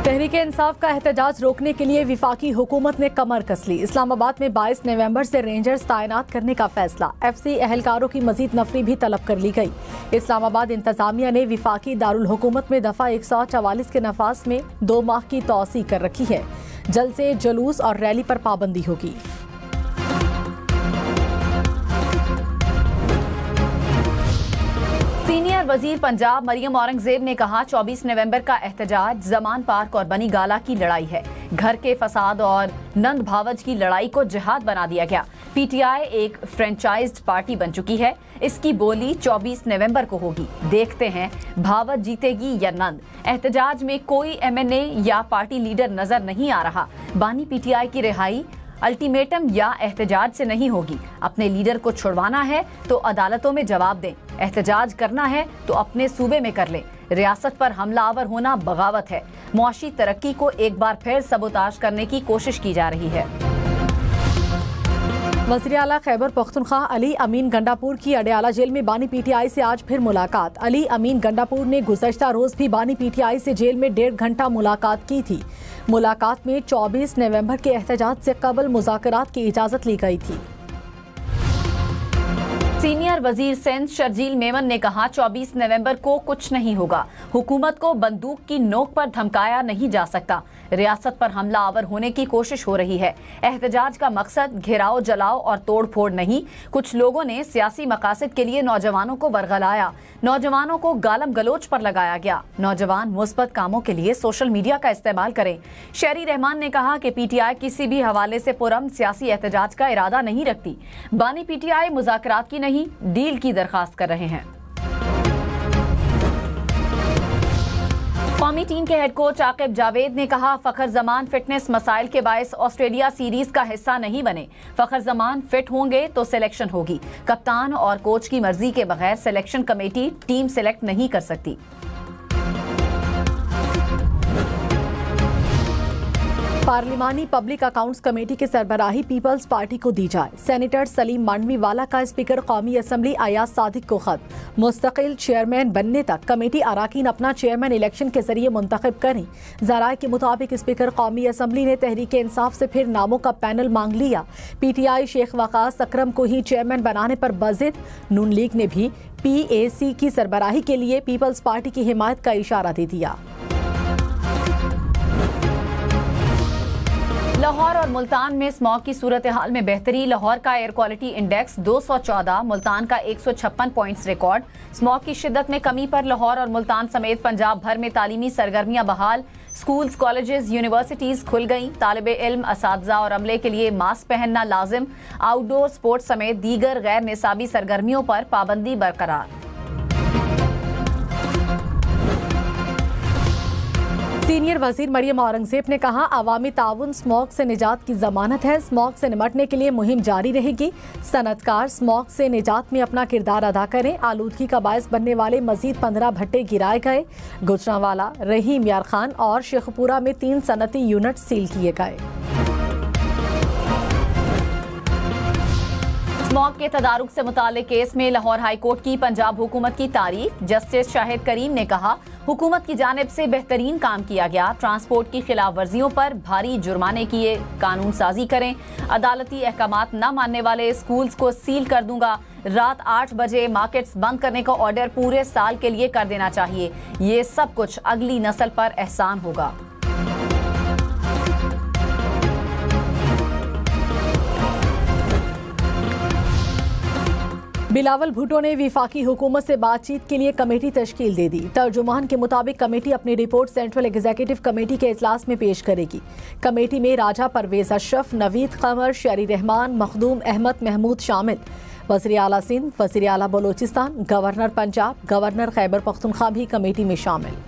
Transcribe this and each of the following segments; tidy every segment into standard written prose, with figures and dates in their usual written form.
तहरीक इंसाफ का एहतजाज रोकने के लिए विफाकी हुकूमत ने कमर कस ली। इस्लामाबाद में 22 नवंबर से रेंजर्स तैनात करने का फैसला। एफसी एहलकारों की मजीद नफरी भी तलब कर ली गई। इस्लामाबाद इंतजामिया ने विफाकी दारुल हुकूमत में दफा 144 के नफाज में 2 माह की तौसी कर रखी है। जल्द से जुलूस और रैली पर पाबंदी होगी। सीनियर वजीर पंजाब मरियम औरंगजेब ने कहा 24 नवंबर का एहतजाज जमान पार्क और बनी गाला की लड़ाई है। घर के फसाद और नंद भावज की लड़ाई को जिहाद बना दिया गया। पीटीआई एक फ्रेंचाइज्ड पार्टी बन चुकी है। इसकी बोली 24 नवंबर को होगी। देखते हैं भावज जीतेगी या नंद। एहतजाज में कोई एमएनए या पार्टी लीडर नजर नहीं आ रहा। बानी पीटीआई की रिहाई अल्टीमेटम या एहतजाज से नहीं होगी। अपने लीडर को छुड़वाना है तो अदालतों में जवाब दें। एहतजाज करना है तो अपने सूबे में कर लें। रियासत पर हमलावर होना बगावत है। मुआशी तरक्की को एक बार फिर सबोताज करने की कोशिश की जा रही है। वज़ीर आला खैबर पख्तूनख्वा अली अमीन गंडापुर की अडयाला जेल में बानी पीटीआई से आज फिर मुलाकात। अली अमीन गंडापुर ने गुज़श्ता रोज भी बानी पीटीआई से जेल में 1.5 घंटा मुलाकात की थी। मुलाकात में 24 नवंबर के एहतजाज से कबल मुज़ाकरात की इजाजत ली गई थी। सीनियर वजीर सिंध शर्जील मेमन ने कहा 24 नवंबर को कुछ नहीं होगा। हुकूमत को बंदूक की नोक पर धमकाया नहीं जा सकता। रियासत पर हमला आवर होने की कोशिश हो रही है। एहतजाज का मकसद घेराव जलाओ और तोड़ फोड़ नहीं। कुछ लोगों ने सियासी मकासद के लिए नौजवानों को वरगलाया। नौजवानों को गालम गलोच पर लगाया गया। नौजवान मुस्बत कामों के लिए सोशल मीडिया का इस्तेमाल करें। शहरी रहमान ने कहा कि पीटीआई किसी भी हवाले से पुरअमन सियासी एहतजाज का इरादा नहीं रखती। बानी पीटीआई मुज़ाकरात की नहीं डील की दरखास्त कर रहे हैं। कौमी टीम के हेड कोच आकिब जावेद ने कहा फखर जमान फिटनेस मसाइल के बायस ऑस्ट्रेलिया सीरीज का हिस्सा नहीं बने। फखर जमान फिट होंगे तो सिलेक्शन होगी। कप्तान और कोच की मर्जी के बगैर सिलेक्शन कमेटी टीम सिलेक्ट नहीं कर सकती। पार्लिमानी पब्लिक अकाउंट्स कमेटी की सरबराही पीपल्स पार्टी को दी जाए। सेनेटर सलीम मांडवीवाला का स्पीकर कौमी असम्बली अयाज सादिक को खत। मुस्तकिल चेयरमैन बनने तक कमेटी अराकीन अपना चेयरमैन इलेक्शन के जरिए मुंतखब करें। जराये के मुताबिक स्पीकर कौमी असम्बली ने तहरीक इंसाफ से फिर नामों का पैनल मांग लिया। पीटीआई शेख वकास अकरम को ही चेयरमैन बनाने पर बजिद। नून लीग ने भी पीएसी की सरबराही के लिए पीपल्स पार्टी की हिमायत का इशारा दे दिया। लाहौर और मुल्तान में स्मॉग की सूरत हाल में बेहतरी। लाहौर का एयर क्वालिटी इंडेक्स 214, मुल्तान का 156 पॉइंट्स रिकॉर्ड। स्मॉग की शिद्दत में कमी पर लाहौर और मुल्तान समेत पंजाब भर में तालीमी सरगर्मियां बहाल। स्कूल्स, कॉलेजेस, यूनिवर्सिटीज खुल गईं। तालिबे इल्म, असातिज़ा और अमले के लिए मास्क पहनना लाजिम। आउटडोर स्पोर्ट्स समेत दीगर गैर निसाबी सरगर्मियों पर पाबंदी बरकरार। सीनियर वजीर मरियम औरंगजेब ने कहा अवामी ताउन स्मॉग से निजात की जमानत है। स्मॉग से निमटने के लिए मुहिम जारी रहेगी। सनतकार स्मॉग से निजात में अपना किरदार अदा करें। आलूदगी का बायस बनने वाले मजीद 15 भट्टे गिराए गए। गुजरांवाला, रहीम यार खान और शेखपुरा में 3 सनती यूनिट सील किए गए। स्मॉग के तदारुक से मुताल्लिक केस में लाहौर हाई कोर्ट की पंजाब हुकूमत की तारीफ। जस्टिस शाहिद करीम ने कहा हुकूमत की जानिब से बेहतरीन काम किया गया। ट्रांसपोर्ट की खिलाफ वर्जियों पर भारी जुर्माने किए कानून साजी करें। अदालती अहकामात न मानने वाले स्कूल्स को सील कर दूंगा। रात 8 बजे मार्केट्स बंद करने का ऑर्डर पूरे साल के लिए कर देना चाहिए। ये सब कुछ अगली नस्ल पर एहसान होगा। बिलावल भुट्टो ने विफाकी हुकूमत से बातचीत के लिए कमेटी तश्कील दे दी। तर्जुमान के मुताबिक कमेटी अपनी रिपोर्ट सेंट्रल एग्जीक्यूटिव कमेटी के इजलास में पेश करेगी। कमेटी में राजा परवेज अशरफ, नवीद कमर, शहरी रहमान, मखदूम अहमद महमूद शामिल। वज़ीर आला सिंध, वज़ीर आला बलोचिस्तान, गवर्नर पंजाब, गवर्नर खैबर पख्तूनख्वा भी कमेटी में शामिल।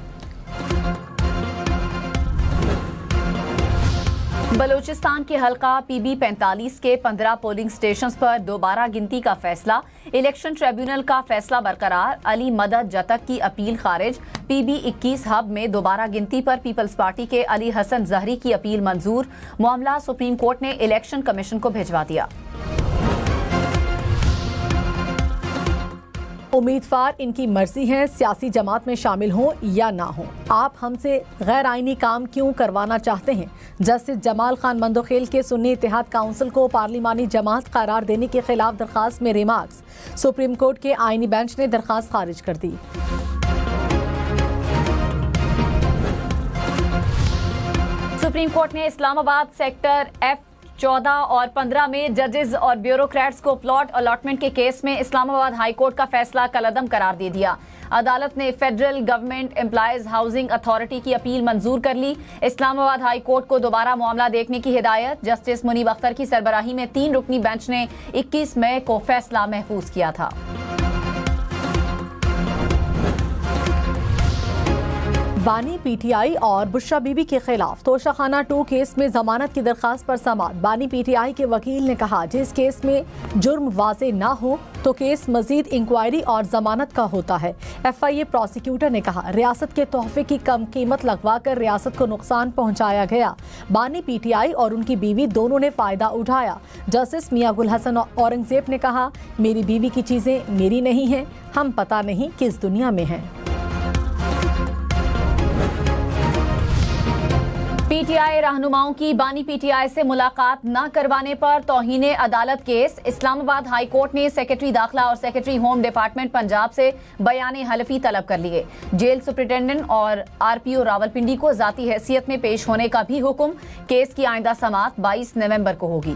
बलोचिस्तान के हल्का पीबी 45 के 15 पोलिंग स्टेशंस पर दोबारा गिनती का फैसला। इलेक्शन ट्रिब्यूनल का फैसला बरकरार। अली मदद जतक की अपील खारिज। पीबी 21 हब में दोबारा गिनती पर पीपल्स पार्टी के अली हसन जहरी की अपील मंजूर। मामला सुप्रीम कोर्ट ने इलेक्शन कमीशन को भिजवा दिया। उम्मीदवार इनकी मर्जी है सियासी जमात में शामिल हों या ना हों। आप हमसे गैर आईनी काम क्यों करवाना चाहते हैं? जस्टिस जमाल खान मंदोखेल के सुन्नी इत्तेहाद काउंसिल को पार्लिमानी जमात करार देने के खिलाफ दरखास्त में रिमार्क्स। सुप्रीम कोर्ट के आईनी बेंच ने दरखास्त खारिज कर दी। सुप्रीम कोर्ट ने इस्लामाबाद सेक्टर F14 और 15 में जजेस और ब्यूरोक्रेट्स को प्लॉट अलॉटमेंट के केस में इस्लामाबाद हाई कोर्ट का फैसला कलअदम करार दे दिया। अदालत ने federal government employees housing authority की अपील मंजूर कर ली। इस्लामाबाद हाई कोर्ट को दोबारा मामला देखने की हिदायत। जस्टिस मुनीब अख्तर की सरबराही में 3 रुकनी बेंच ने 21 मई को फैसला महफूज किया था। बानी पीटीआई और बुशरा बीबी के खिलाफ तोशाखाना 2 केस में जमानत की दरखास्त पर समाअत। बानी पीटीआई के वकील ने कहा जिस केस में जुर्म वाज़े ना हो तो केस मजीद इंक्वायरी और जमानत का होता है। FIA प्रोसिक्यूटर ने कहा रियासत के तोहफे की कम कीमत लगवा कर रियासत को नुकसान पहुंचाया गया। बानी पीटीआई और उनकी बीवी दोनों ने फायदा उठाया। जस्टिस मियां गुल हसन औरंगजेब ने कहा मेरी बीवी की चीजें मेरी नहीं हैं, हम पता नहीं किस दुनिया में हैं। पीटीआई रहनुमाओं की बानी पीटीआई से मुलाकात न करवाने पर तौहीने अदालत केस। इस्लामाबाद हाई कोर्ट ने सेक्रेटरी दाखिला और सेक्रेटरी होम डिपार्टमेंट पंजाब से बयान हलफी तलब कर लिए। जेल सुप्रिंटेंडेंट और RPO रावलपिंडी को जाती हैसियत में पेश होने का भी हुक्म। केस की आइंदा समाअत 22 नवंबर को होगी।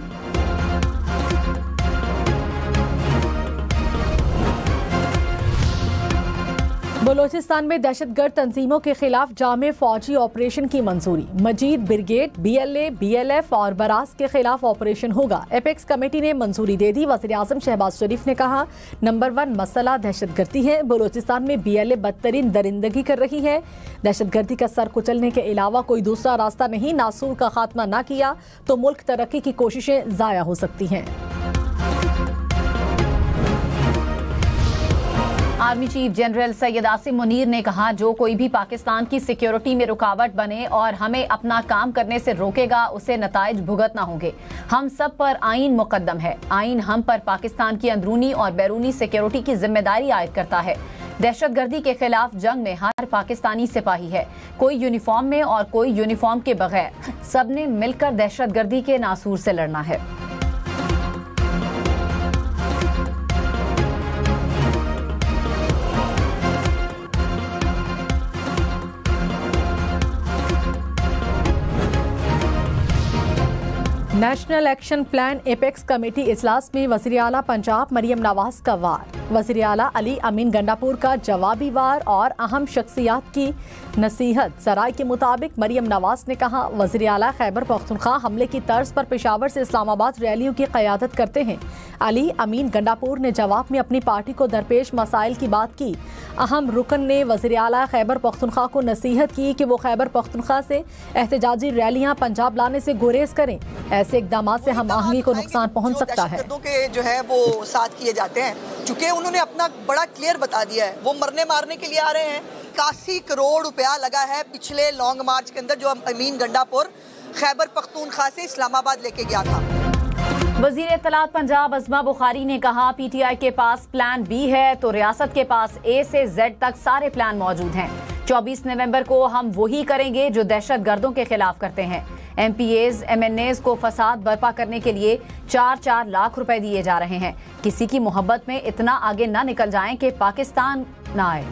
बलोचिस्तान में दहशतगर्द तंजीमों के खिलाफ जामे फौजी ऑपरेशन की मंजूरी। मजीद ब्रिगेड, BLA, BLF और बरास के खिलाफ ऑपरेशन होगा। एपेक्स कमेटी ने मंजूरी दे दी। वज़ीर-ए-आज़म शहबाज शरीफ ने कहा नंबर 1 मसला दहशतगर्दी है। बलोचिस्तान में BLA बदतरीन दरिंदगी कर रही है। दहशतगर्दी का सर कुचलने के अलावा कोई दूसरा रास्ता नहीं। नासूर का खात्मा न किया तो मुल्क तरक्की की कोशिशें ज़ाया हो सकती हैं। Army chief general Syed Asim Munir ने कहा जो कोई भी पाकिस्तान की सिक्योरिटी में रुकावट बने और हमें अपना काम करने से रोकेगा उसे नताइज भुगतना होंगे। हम सब पर आइन मुकद्दम है। आइन हम पर पाकिस्तान की अंदरूनी और बैरूनी सिक्योरिटी की जिम्मेदारी आयद करता है। दहशतगर्दी के खिलाफ जंग में हर पाकिस्तानी सिपाही है, कोई यूनिफॉर्म में और कोई यूनिफॉर्म के बगैर। सबने मिलकर दहशतगर्दी के नासूर से लड़ना है। National action plan apex committee इजलास में वज़ीर आला पंजाब मरियम नवाज का वार। वज़ीर आला अली अमीन गंडापुर का जवाबी वार और अहम शख्सियात की नसीहत। सराय के मुताबिक मरियम नवाज ने कहा वज़ीर आला खैबर पख्तूनख्वा हमले की तर्ज पर पेशावर से इस्लामाबाद रैलियों की क़यादत करते हैं। अली अमीन गंडापुर ने जवाब में अपनी पार्टी को दरपेश मसाइल की बात की। अहम रुकन ने वज़ीर आला खैबर पख्तूनख्वा को नसीहत की कि वो खैबर पख्तूनख्वा से एहतजाजी रैलियां पंजाब लाने से गुरेज करें। ऐसे इकदाम से हम आहंगी को नुकसान पहुंच सकता है। के जो है वो साथ किए जाते हैं, चूंकि उन्होंने अपना बड़ा क्लियर बता दिया है वो मरने मारने के लिए आ रहे हैं। 81 करोड़ रुपया लगा है पिछले लॉन्ग मार्च के अंदर जो अमीन गंडापुर खैबर पख्तूनख्वा से इस्लामाबाद लेके गया था। वज़ीर इत्तलात पंजाब अज़मा बुखारी ने कहा PTI के पास प्लान B है तो रियासत के पास A से Z तक सारे प्लान मौजूद हैं। 24 नवंबर को हम वही करेंगे जो दहशत गर्दों के खिलाफ करते हैं। MPAs, MNAs को फसाद बर्पा करने के लिए 4-4 लाख रुपए दिए जा रहे हैं। किसी की मोहब्बत में इतना आगे ना निकल जाएं कि पाकिस्तान ना आए।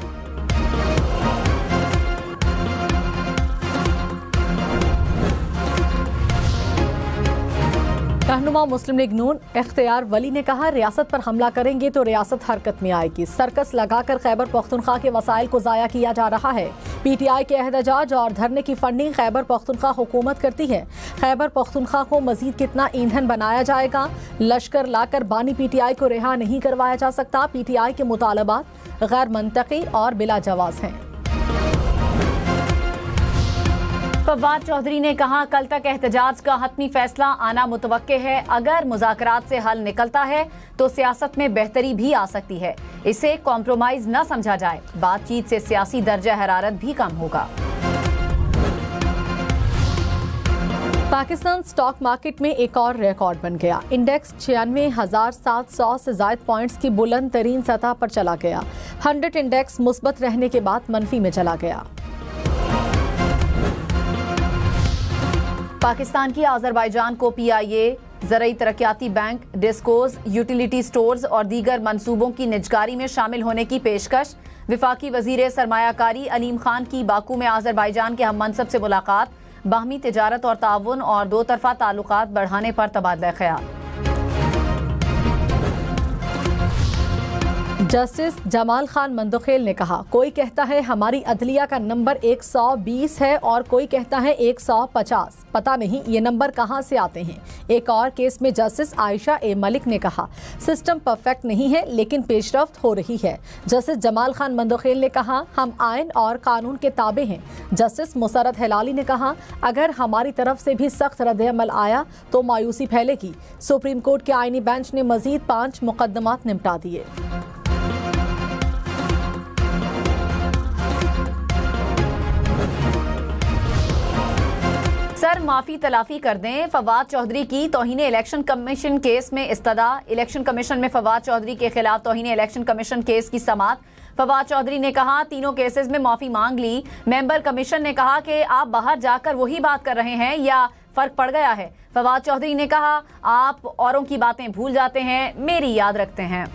रहनुमा मुस्लिम लीग नून इख्तियार वली ने कहा रियासत पर हमला करेंगे तो रियासत हरकत में आएगी। सर्कस लगाकर खैबर पख्तूनख्वा के वसाइल को ज़ाया किया जा रहा है। PTI के एहतजाज और धरने की फंडिंग खैबर पख्तूनख्वा हुकूमत करती है। खैबर पख्तूनख्वा को मजीद कितना ईंधन बनाया जाएगा? लश्कर लाकर बानी PTI को रिहा नहीं करवाया जा सकता। PTI के मुतालबात गैर मंतकी और बिला जवाज हैं। फवाद चौधरी ने कहा कल तक एहतजाज का हतमी फैसला आना मुतवक्के है। अगर मुज़ाकरात से हल निकलता है तो सियासत में बेहतरी भी आ सकती है। इसे कॉम्प्रोमाइज न समझा जाए। बातचीत से सियासी दर्जा हरारत भी कम होगा। पाकिस्तान स्टॉक मार्केट में एक और रिकॉर्ड बन गया। इंडेक्स 96,700 से ज्यादा पॉइंट्स की बुलंद तरीन सतह पर चला गया। 100 इंडेक्स मुस्बत रहने के बाद मनफी में चला गया। पाकिस्तान की आज़रबाईजान को PIA, ज़रई तरक्याती बैंक, डिस्कोज, यूटिलिटी स्टोर्स और दीगर मंसूबों की निजकारी में शामिल होने की पेशकश। विफाकी वजीर सरमायाकारी अलीम खान की बाकू में आज़रबाईजान के हम मनसब से मुलाकात। बाहमी तिजारत और ताउन और दो तरफा ताल्लुकात बढ़ाने पर तबादला ख्याल। जस्टिस जमाल खान मंदोखेल ने कहा, कोई कहता है हमारी अदलिया का नंबर 120 है और कोई कहता है 150। पता नहीं ये नंबर कहां से आते हैं। एक और केस में जस्टिस आयशा ए मलिक ने कहा, सिस्टम परफेक्ट नहीं है लेकिन पेशरफ्त हो रही है। जस्टिस जमाल खान मंदोखेल ने कहा, हम आइन और कानून के ताबे हैं। जस्टिस मुसरत हिलाली ने कहा, अगर हमारी तरफ से भी सख्त रद्द-ए-अमल आया तो मायूसी फैलेगी। सुप्रीम कोर्ट के आईनी बेंच ने मजीद 5 मुकदमात निपटा दिए। सर माफी तलाफी कर दें, फवाद चौधरी की तौहीन इलेक्शन कमीशन केस में इस्तदा। इलेक्शन कमीशन में फवाद चौधरी के खिलाफ तौहीन इलेक्शन कमीशन केस की समाअत। फवाद चौधरी ने कहा, तीनों केसेस में माफी मांग ली। मेंबर कमीशन ने कहा कि आप बाहर जाकर वही बात कर रहे हैं या फर्क पड़ गया है। फवाद चौधरी ने कहा, आप औरों की बातें भूल जाते हैं, मेरी याद रखते हैं।